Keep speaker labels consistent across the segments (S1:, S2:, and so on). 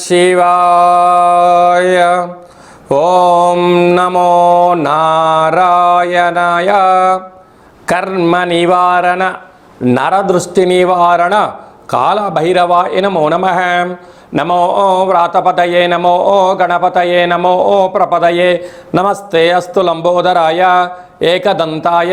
S1: శివాయ. ఓం నమో నారాయణాయ. కర్మ నివారణ నరదృష్టి నివారణ కాళభైరవాయ నమో నమః. నమో వ్రాతపతయే నమో గణపతయే నమో ప్రపదయే. నమస్తే అస్తు లంబోదరాయ ఏకదంతాయ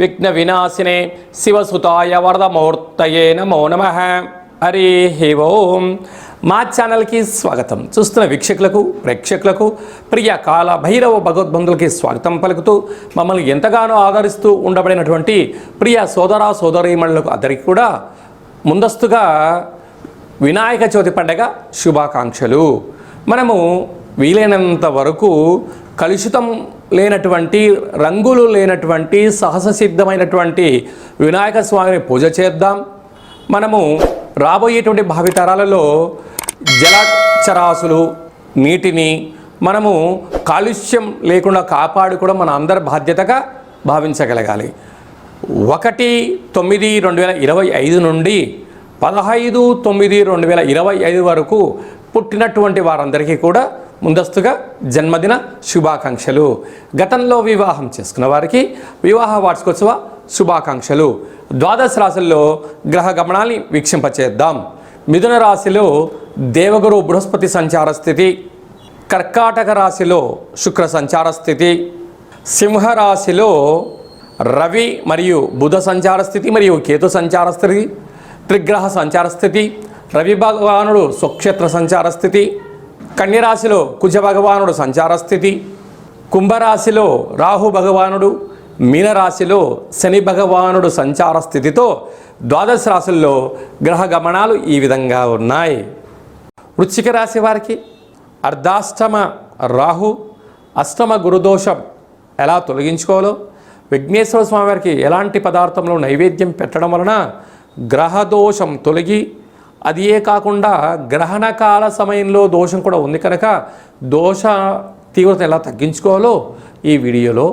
S1: విఘ్న వినాశినే శివసుతాయ వరదమూర్తయే నమో నమః. హరి ఓం. మా ఛానల్కి స్వాగతం. చూస్తున్న వీక్షకులకు ప్రేక్షకులకు ప్రియ కాల భైరవ భగవద్బంధులకి స్వాగతం పలుకుతూ మమ్మల్ని ఎంతగానో ఆదరిస్తూ ఉండబడినటువంటి ప్రియ సోదర సోదరీమణులకు అందరికీ కూడా ముందస్తుగా వినాయక చవితి పండగ శుభాకాంక్షలు. మనము వీలైనంత వరకు కలుషితం లేనటువంటి రంగులు లేనటువంటి సహజ సిద్ధమైనటువంటి వినాయక స్వామిని పూజ చేద్దాం. మనము రాబోయేటువంటి భావితరాలలో జలచరాశులు నీటిని మనము కాలుష్యం లేకుండా కాపాడుకోవడం మన అందరి బాధ్యతగా భావించగలగాలి. 1/9/2025 నుండి 15/9/2025 వరకు పుట్టినటువంటి వారందరికీ కూడా ముందస్తుగా జన్మదిన శుభాకాంక్షలు. గతంలో వివాహం చేసుకున్న వారికి వివాహ వార్షికోత్సవ శుభాకాంక్షలు. ద్వాదశ రాశుల్లో గ్రహ గమనాన్ని వీక్షింపచేద్దాం. మిథున రాశిలో దేవగురు బృహస్పతి సంచార స్థితి, కర్కాటక రాశిలో శుక్ర సంచార స్థితి, సింహరాశిలో రవి మరియు బుధ సంచార స్థితి మరియు కేతు సంచార స్థితి, త్రిగ్రహ సంచార స్థితి, రవి భగవానుడు స్వక్షేత్ర సంచార స్థితి, కన్యరాశిలో కుజ భగవానుడు సంచార స్థితి, కుంభరాశిలో రాహు భగవానుడు, మీనరాశిలో శని భగవానుడు సంచార స్థితితో ద్వాదశ రాశుల్లో గ్రహ గమనాలు ఈ విధంగా ఉన్నాయి. వృశ్చిక రాశి వారికి అర్ధాష్టమ రాహు అష్టమ గురుదోషం ఎలా తొలగించుకోవాలో, విఘ్నేశ్వర స్వామి వారికి ఎలాంటి పదార్థంలో నైవేద్యం పెట్టడం వలన గ్రహదోషం తొలగి, అదియే కాకుండా గ్రహణ కాల సమయంలో దోషం కూడా ఉంది కనుక దోష తీవ్రత ఎలా తగ్గించుకోవాలో ఈ వీడియోలో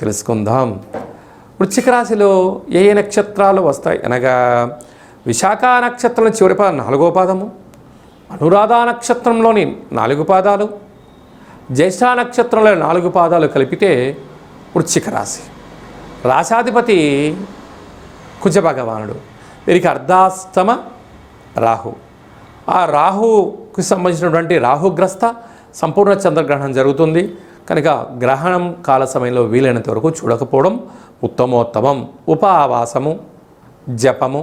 S1: తెలుసుకుందాం. వృశ్చిక రాశిలో ఏ ఏ నక్షత్రాలు వస్తాయి అనగా విశాఖ నక్షత్రం చివరి పాదం 4వ పాదము, అనురాధ నక్షత్రంలోని 4 పాదాలు, జ్యేష్ఠ నక్షత్రంలో 4 పాదాలు కలిపితే వృశ్చిక రాశి. రాశాధిపతి కుజ భగవానుడు. వీరికి అర్ధాష్టమ రాహు. ఆ రాహుకు సంబంధించినటువంటి రాహుగ్రస్త సంపూర్ణ చంద్రగ్రహణం జరుగుతుంది కనుక గ్రహణం కాల సమయంలో వీలైనంత వరకు చూడకపోవడం ఉత్తమోత్తమం. ఉపవాసము, జపము,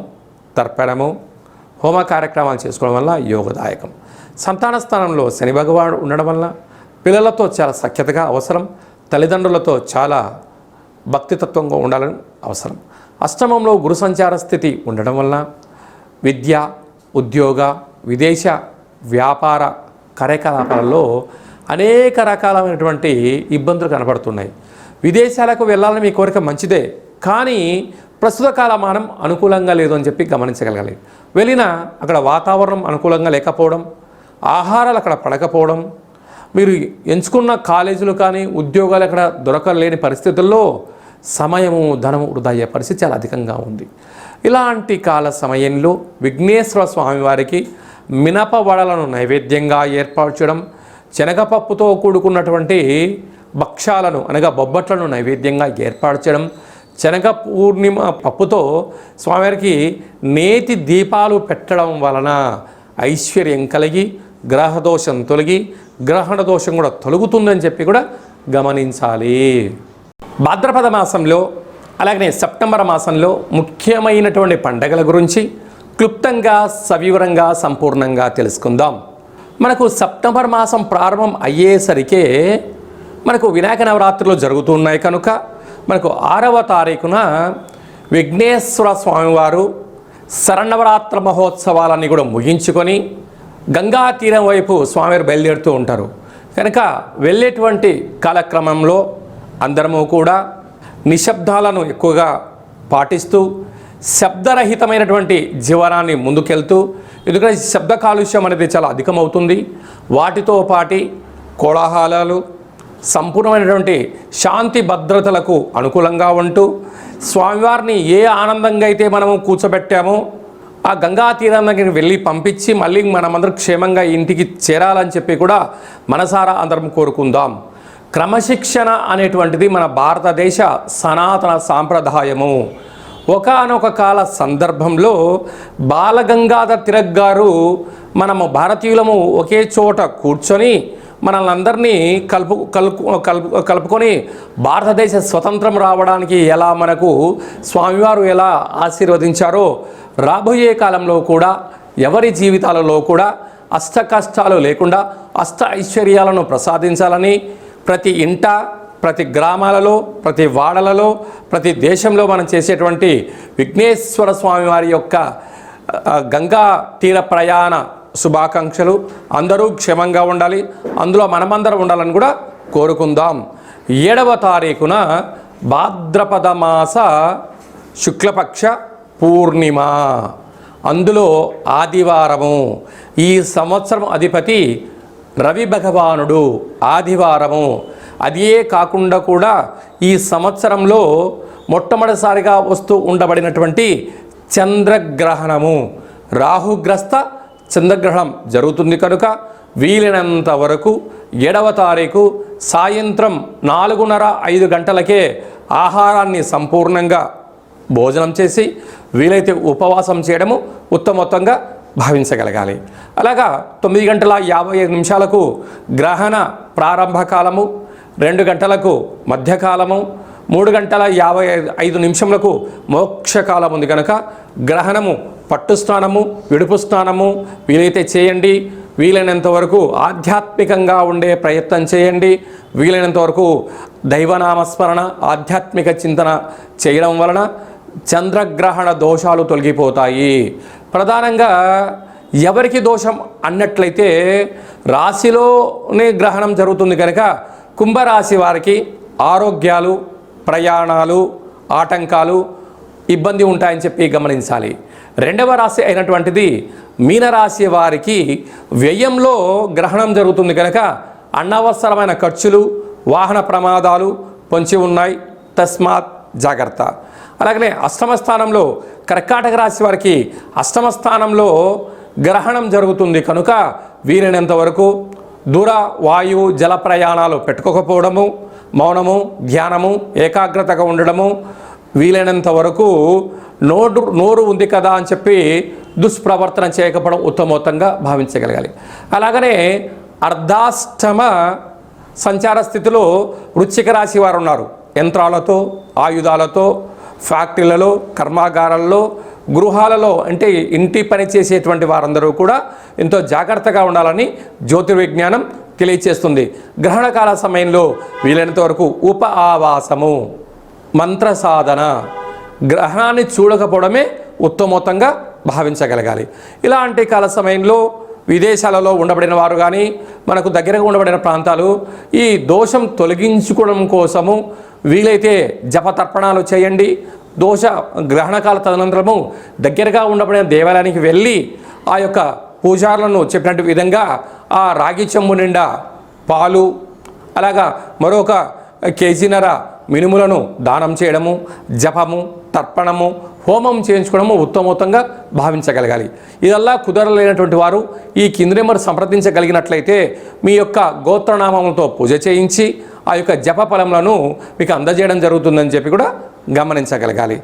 S1: తర్పణము, హోమ కార్యక్రమాలు చేసుకోవడం వల్ల యోగదాయకం. సంతాన స్థానంలో శని భగవానుడు ఉండడం వల్ల పిల్లలతో చాలా సఖ్యతగా అవసరం. తల్లిదండ్రులతో చాలా భక్తితత్వంగా ఉండాలని అవసరం. అష్టమంలో గురు సంచార స్థితి ఉండడం వల్ల విద్య, ఉద్యోగ, విదేశ వ్యాపార కార్యకలాపాలలో అనేక రకాలైనటువంటి ఇబ్బందులు కనబడుతున్నాయి. విదేశాలకు వెళ్ళాలని మీ కోరిక మంచిదే, కానీ ప్రస్తుత కాలమానం అనుకూలంగా లేదు అని చెప్పి గమనించగలగాలి. వెళ్ళినా అక్కడ వాతావరణం అనుకూలంగా లేకపోవడం, ఆహారాలు అక్కడ పడకపోవడం, మీరు ఎంచుకున్న కాలేజీలు కానీ ఉద్యోగాలు అక్కడ దొరకలేని పరిస్థితుల్లో సమయము ధనము వృధా అయ్యే పరిస్థితి చాలా అధికంగా ఉంది. ఇలాంటి కాల సమయంలో విఘ్నేశ్వర స్వామివారికి మినప వడలను నైవేద్యంగా ఏర్పాటు చేయడం, శనగపప్పుతో కూడుకున్నటువంటి భక్ష్యాలను అనగా బొబ్బట్లను నైవేద్యంగా ఏర్పాటు చేయడం, శనగ పూర్ణిమ పప్పుతో స్వామివారికి నేతి దీపాలు పెట్టడం వలన ఐశ్వర్యం కలిగి గ్రహదోషం తొలగి గ్రహణ దోషం కూడా తొలగుతుందని చెప్పి కూడా గమనించాలి. భాద్రపద మాసంలో అలాగనే సెప్టెంబర్ మాసంలో ముఖ్యమైనటువంటి పండగల గురించి క్లుప్తంగా సవివరంగా సంపూర్ణంగా తెలుసుకుందాం. మనకు సెప్టెంబర్ మాసం ప్రారంభం అయ్యేసరికే మనకు వినాయక నవరాత్రులు జరుగుతున్నాయి కనుక మనకు 6వ తారీఖున విఘ్నేశ్వర స్వామివారు శరన్నవరాత్ర మహోత్సవాలన్నీ కూడా ముగించుకొని గంగా తీరం వైపు స్వామివారు బయలుదేరుతూ ఉంటారు కనుక వెళ్ళేటువంటి కాలక్రమంలో అందరము కూడా నిశ్శబ్దాలను ఎక్కువగా పాటిస్తూ శబ్దరహితమైనటువంటి జీవనాన్ని ముందుకెళ్తూ, ఎందుకంటే శబ్ద కాలుష్యం అనేది చాలా అధికమవుతుంది. వాటితో పాటి కోలాహలాలు సంపూర్ణమైనటువంటి శాంతి భద్రతలకు అనుకూలంగా ఉంటూ స్వామివారిని ఏ ఆనందంగా అయితే మనము కూర్చోబెట్టామో ఆ గంగా తీరం దగ్గరికి వెళ్ళి పంపించి మళ్ళీ మనమందరం క్షేమంగా ఇంటికి చేరాలని చెప్పి కూడా మనసారా అందరం కోరుకుందాం. క్రమశిక్షణ అనేటువంటిది మన భారతదేశ సనాతన సాంప్రదాయము. ఒకానొక కాల సందర్భంలో బాలగంగాధర్ తిలక్ గారు మనము భారతీయులము ఒకే చోట కూర్చొని మనల్ని అందరినీ కలుపుకొని భారతదేశ స్వతంత్రం రావడానికి ఎలా మనకు స్వామివారు ఎలా ఆశీర్వదించారో రాబోయే కాలంలో కూడా ఎవరి జీవితాలలో కూడా అష్ట కష్టాలు లేకుండా అష్ట ఐశ్వర్యాలను ప్రసాదించాలని ప్రతి ఇంట, ప్రతి గ్రామాలలో, ప్రతి వాడలలో, ప్రతి దేశంలో మనం చేసేటువంటి విఘ్నేశ్వర స్వామి వారి యొక్క గంగా తీర ప్రయాణ శుభాకాంక్షలు. అందరూ క్షేమంగా ఉండాలి, అందులో మనమందరం ఉండాలని కూడా కోరుకుందాం. 7వ తారీఖున భాద్రపద మాస శుక్లపక్ష పూర్ణిమ, అందులో ఆదివారము. ఈ సంవత్సరం అధిపతి రవి భగవానుడు, ఆదివారము. అదే కాకుండా కూడా ఈ సంవత్సరంలో మొట్టమొదటిసారిగా వస్తూ ఉండబడినటువంటి చంద్రగ్రహణము, రాహుగ్రస్త చంద్రగ్రహణం జరుగుతుంది కనుక వీలైనంత వరకు 7వ తారీఖు సాయంత్రం 4:30-5 గంటలకే ఆహారాన్ని సంపూర్ణంగా భోజనం చేసి వీలైతే ఉపవాసం చేయడము ఉత్తమోత్తంగా భావించగలగాలి. అలాగా 9:55 గ్రహణ ప్రారంభ కాలము, 2 గంటలకు మధ్యకాలము, 3:55 మోక్షకాలం ఉంది కనుక గ్రహణము పట్టు స్నానము, విడుపు స్నానము వీలైతే చేయండి. వీలైనంత వరకు ఆధ్యాత్మికంగా ఉండే ప్రయత్నం చేయండి. వీలైనంత వరకు దైవనామస్మరణ, ఆధ్యాత్మిక చింతన చేయడం వలన చంద్రగ్రహణ దోషాలు తొలగిపోతాయి. ప్రధానంగా ఎవరికి దోషం అన్నట్లయితే రాశిలోనే గ్రహణం జరుగుతుంది కనుక కుంభరాశి వారికి ఆరోగ్యాలు, ప్రయాణాలు, ఆటంకాలు, ఇబ్బంది ఉంటాయని చెప్పి గమనించాలి. 2వ రాశి అయినటువంటిది మీనరాశి వారికి వ్యయంలో గ్రహణం జరుగుతుంది కనుక అనవసరమైన ఖర్చులు, వాహన ప్రమాదాలు పొంచి ఉన్నాయి, తస్మాత్ జాగ్రత్త. అలాగనే అష్టమ స్థానంలో కర్కాటక రాశి వారికి అష్టమ స్థానంలో గ్రహణం జరుగుతుంది కనుక వీలైనంత వరకు దూర వాయువు జల ప్రయాణాలు పెట్టుకోకపోవడము, మౌనము, ధ్యానము, ఏకాగ్రతగా ఉండడము, వీలైనంత వరకు నోరు ఉంది కదా అని చెప్పి దుష్ప్రవర్తన చేయకపోవడం ఉత్తమోత్తంగా భావించగలగాలి. అలాగనే అర్ధాష్టమ సంచార స్థితిలో వృశ్చిక రాశి వారు ఉన్నారు. యంత్రాలతో, ఆయుధాలతో, ఫ్యాక్టరీలలో, కర్మాగారాల్లో, గృహాలలో అంటే ఇంటి పని చేసేటువంటి వారందరూ కూడా ఎంతో జాగ్రత్తగా ఉండాలని జ్యోతిర్విజ్ఞానం తెలియచేస్తుంది. గ్రహణకాల సమయంలో వీలైనంత వరకు ఉప ఆవాసము, మంత్ర సాధన, గ్రహణాన్ని చూడకపోవడమే ఉత్తమోత్తంగా భావించగలగాలి. ఇలాంటి కాల సమయంలో విదేశాలలో ఉండబడిన వారు కానీ మనకు దగ్గరగా ఉండబడిన ప్రాంతాలు ఈ దోషం తొలగించుకోవడం కోసము వీలైతే జపతర్పణాలు చేయండి. గ్రహణకాల తదనంతరము దగ్గరగా ఉండబడిన దేవాలయానికి వెళ్ళి ఆ యొక్క పూజారులను చెప్పినట్టు విధంగా ఆ రాగి చెంబు నిండా పాలు, అలాగా మరొక కేజీన్నర మినుములను దానం చేయడము, జపము, తర్పణము, హోమం చేయించుకోవడము ఉత్తమోత్తంగా భావించగలగాలి. ఇదల్లా కుదరలేనటువంటి వారు ఈ కింది నెంబర్ సంప్రదించగలిగినట్లయితే మీ యొక్క గోత్రనామములతో పూజ చేయించి ఆ యొక్క జప ఫలములను మీకు అందజేయడం జరుగుతుందని చెప్పి కూడా గమనించగలగాలి.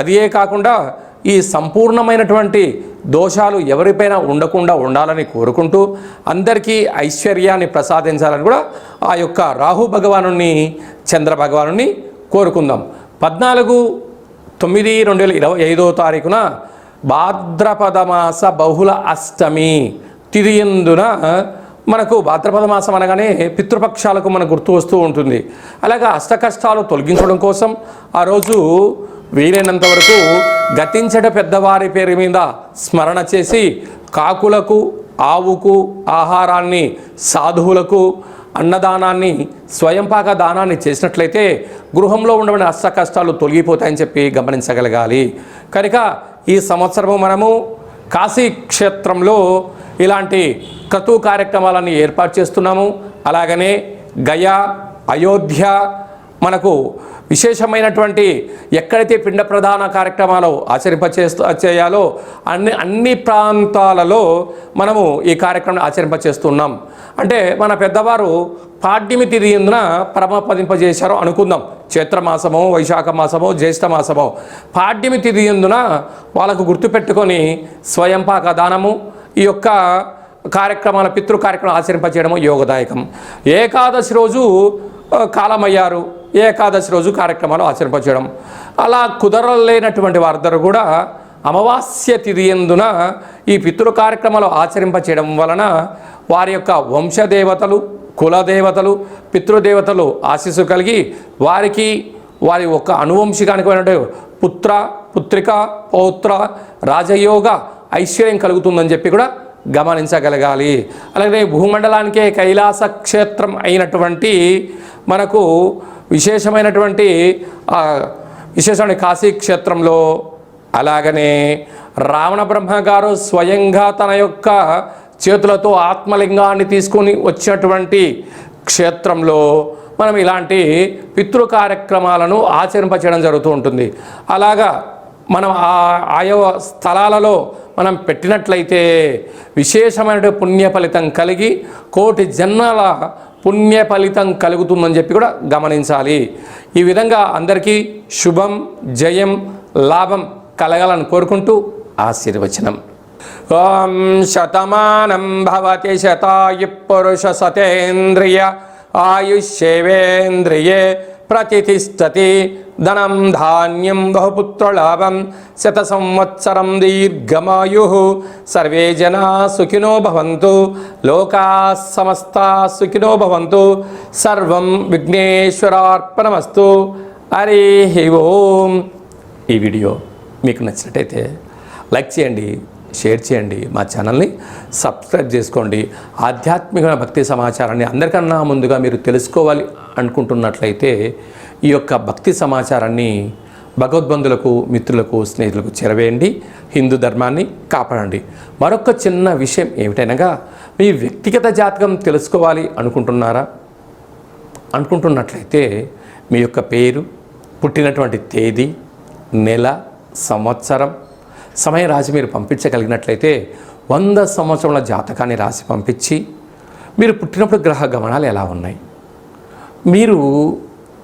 S1: అదే కాకుండా ఈ సంపూర్ణమైనటువంటి దోషాలు ఎవరిపైన ఉండకుండా ఉండాలని కోరుకుంటూ అందరికీ ఐశ్వర్యాన్ని ప్రసాదించాలని కూడా ఆ యొక్క రాహు భగవాను, చంద్ర భగవాను కోరుకుందాం. 14/9/2025 భాద్రపద మాస బహుళ అష్టమి తిథి యందున మనకు భాద్రపద మాసం అనగానే పితృపక్షాలకు మనకు గుర్తు వస్తూ ఉంటుంది. అలాగే అష్ట కష్టాలు తొలగించడం కోసం ఆ రోజు వీలైనంత వరకు గతించట పెద్దవారి పేరు మీద స్మరణ చేసి కాకులకు, ఆవుకు ఆహారాన్ని, సాధువులకు అన్నదానాన్ని, స్వయంపాక దానాన్ని చేసినట్లయితే గృహంలో ఉండబడిన అష్ట కష్టాలు తొలగిపోతాయని చెప్పి గమనించగలగాలి. కనుక ఈ సంవత్సరము మనము కాశీ క్షేత్రంలో ఇలాంటి క్రతు కార్యక్రమాలన్నీ ఏర్పాటు చేస్తున్నాము. అలాగనే గయా, అయోధ్య, మనకు విశేషమైనటువంటి ఎక్కడైతే పిండ ప్రధాన కార్యక్రమాలు చేయాలో అన్ని ప్రాంతాలలో మనము ఈ కార్యక్రమం ఆచరింపచేస్తున్నాం. అంటే మన పెద్దవారు పాడ్యమి తిథి ఎందున పరమపదింపజేశారు అనుకుందాం. చైత్రమాసమో, వైశాఖ మాసమో, జ్యేష్ఠ మాసమో పాడ్యమి తిథి ఎందున వాళ్ళకు గుర్తుపెట్టుకొని స్వయంపాక దానము ఈ యొక్క కార్యక్రమాల పితృ కార్యక్రమం ఆచరింపచేయడము యోగదాయకం. ఏకాదశి రోజు కాలమయ్యారు, ఏకాదశి రోజు కార్యక్రమాలు ఆచరింపచేయడం. అలా కుదరలేనటువంటి వారందరూ కూడా అమావాస్య తిథి ఎందున ఈ పితృ కార్యక్రమాలు ఆచరింపచేయడం వలన వారి యొక్క వంశదేవతలు, కులదేవతలు, పితృదేవతలు ఆశీస్సు కలిగి వారికి వారి యొక్క అనువంశికానికి పుత్ర, పుత్రిక, పౌత్ర, రాజయోగ ఐశ్వర్యం కలుగుతుందని చెప్పి కూడా గమనించగలగాలి. అలాగే భూమండలానికే కైలాస క్షేత్రం అయినటువంటి మనకు విశేషమైన కాశీ క్షేత్రంలో, అలాగనే రావణ బ్రహ్మ గారు స్వయంగా తన యొక్క చేతులతో ఆత్మలింగాన్ని తీసుకొని వచ్చినటువంటి క్షేత్రంలో మనం ఇలాంటి పితృ కార్యక్రమాలను ఆచరింపచేయడం జరుగుతూ ఉంటుంది. అలాగా మనం ఆయా స్థలాలలో మనం పెట్టినట్లయితే విశేషమైన పుణ్య ఫలితం కలిగి కోటి జన్మల పుణ్య ఫలితం కలుగుతుందని చెప్పి కూడా గమనించాలి. ఈ విధంగా అందరికీ శుభం, జయం, లాభం కలగాలని కోరుకుంటూ ఆశీర్వచనం. ఓం శతమానం భవతి శతాయు పురుష సతేంద్రియ ఆయుష్యేవేంద్రియే ప్రతిష్టతి ధనం ధాన్యం బహుపుత్రలాభం శత సంవత్సరం దీర్ఘమాయు సర్వే జనా సుఖినో భవంతు లోకా సమస్తా సుఖినో భవంతు సర్వం విఘ్నేశ్వరార్పణమస్తు. హరి ఓం. ఈ వీడియో మీకు నచ్చినట్టయితే లైక్ చేయండి, షేర్ చేయండి, మా ఛానల్ని సబ్స్క్రైబ్ చేసుకోండి. ఆధ్యాత్మిక భక్తి సమాచారాన్ని అందరికన్నా ముందుగా మీరు తెలుసుకోవాలి అనుకుంటున్నట్లయితే ఈ యొక్క భక్తి సమాచారాన్ని భగవద్బంధులకు, మిత్రులకు, స్నేహితులకు చేరవేయండి. హిందూ ధర్మాన్ని కాపాడండి. మరొక చిన్న విషయం ఏమిటనగా, మీ వ్యక్తిగత జాతకం తెలుసుకోవాలి అనుకుంటున్నట్లయితే మీ యొక్క పేరు, పుట్టినటువంటి తేదీ, నెల, సంవత్సరం, సమయం రాసి మీరు పంపించగలిగినట్లయితే 100 సంవత్సరాల జాతకాన్ని రాసి పంపించి మీరు పుట్టినప్పుడు గ్రహ గమనాలు ఎలా ఉన్నాయి, మీరు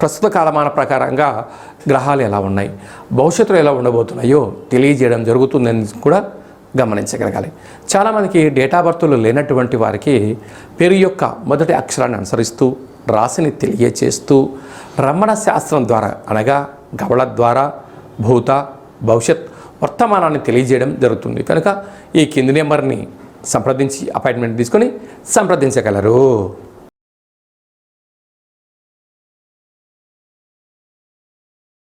S1: ప్రస్తుత కాలమాన ప్రకారంగా గ్రహాలు ఎలా ఉన్నాయి, భవిష్యత్తులో ఎలా ఉండబోతున్నాయో తెలియజేయడం జరుగుతుందని కూడా గమనించగలగాలి. చాలామందికి డేటా బర్త్లు లేనటువంటి వారికి పేరు యొక్క మొదటి అక్షరాన్ని అనుసరిస్తూ రాశిని తెలియచేస్తూ రమణ శాస్త్రం ద్వారా అనగా గవళ ద్వారా భూత, భవిష్యత్, వర్తమానాన్ని తెలియజేయడం జరుగుతుంది. కనుక ఈ కింది నెంబర్ని సంప్రదించి అపాయింట్మెంట్ తీసుకొని సంప్రదించగలరు.